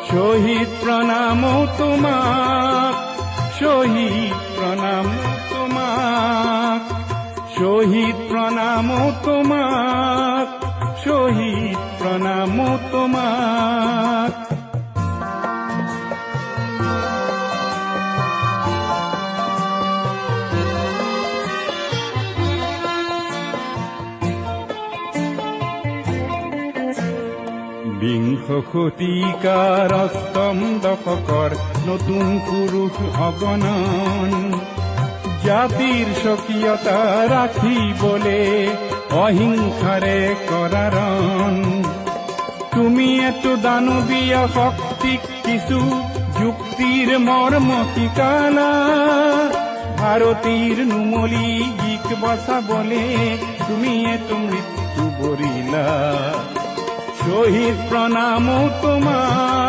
শহীদ প্ৰণাম তোমাক, শহীদ প্ৰণাম তোমাক, শহীদ প্ৰণাম তোমাক, শহীদ প্ৰণাম তোমাক। বিংশ শতিকাৰ অষ্টম দশকৰ নতুন পুৰুষ অগণন, জাতিৰ স্বকীয়তা ৰাখিবলে অহিংসাৰে কৰাৰণ। তুমি এটো দানৱীয় শক্তিক কিছু যুক্তিৰ মৰ্ম শিকালা, ভাৰতীৰ নুমলী গীক বচাবলে তুমি এটো মৃত্যু বৰিলা। শহীদ প্ৰণাম তোমাক,